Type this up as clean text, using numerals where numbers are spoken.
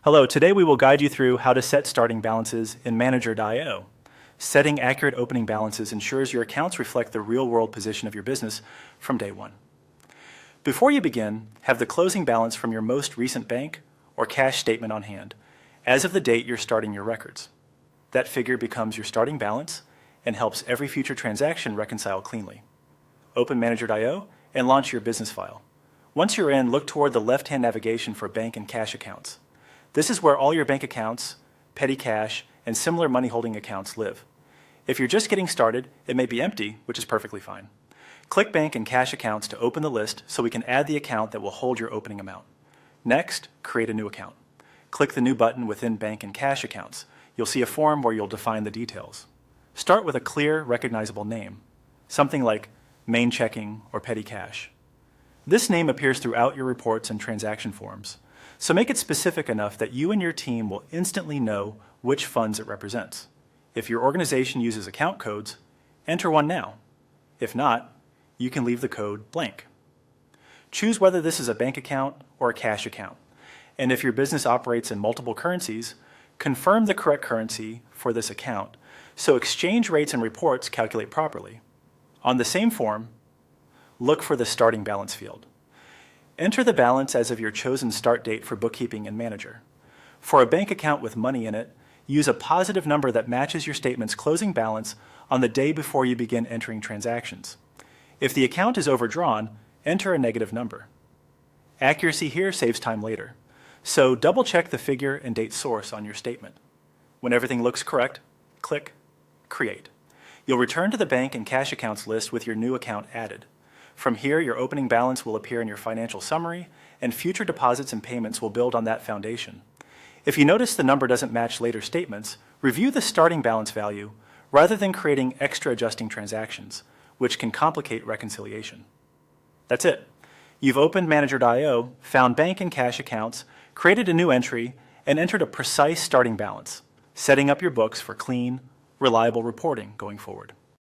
Hello, today we will guide you through how to set starting balances in Manager.io. Setting accurate opening balances ensures your accounts reflect the real-world position of your business from day one. Before you begin, have the closing balance from your most recent bank or cash statement on hand, as of the date you're starting your records. That figure becomes your starting balance and helps every future transaction reconcile cleanly. Open Manager.io and launch your business file. Once you're in, look toward the left-hand navigation for bank and cash accounts. This is where all your bank accounts, petty cash, and similar money holding accounts live. If you're just getting started, it may be empty, which is perfectly fine. Click Bank and Cash Accounts to open the list so we can add the account that will hold your opening amount. Next, create a new account. Click the New button within Bank and Cash Accounts. You'll see a form where you'll define the details. Start with a clear, recognizable name, something like Main Checking or Petty Cash. This name appears throughout your reports and transaction forms, so make it specific enough that you and your team will instantly know which funds it represents. If your organization uses account codes, enter one now. If not, you can leave the code blank. Choose whether this is a bank account or a cash account. And if your business operates in multiple currencies, confirm the correct currency for this account so exchange rates and reports calculate properly. On the same form, look for the starting balance field. Enter the balance as of your chosen start date for bookkeeping and Manager. For a bank account with money in it, use a positive number that matches your statement's closing balance on the day before you begin entering transactions. If the account is overdrawn, enter a negative number. Accuracy here saves time later, so double-check the figure and date source on your statement. When everything looks correct, click Create. You'll return to the bank and cash accounts list with your new account added. From here, your opening balance will appear in your financial summary, and future deposits and payments will build on that foundation. If you notice the number doesn't match later statements, review the starting balance value rather than creating extra adjusting transactions, which can complicate reconciliation. That's it. You've opened Manager.io, found bank and cash accounts, created a new entry, and entered a precise starting balance, setting up your books for clean, reliable reporting going forward.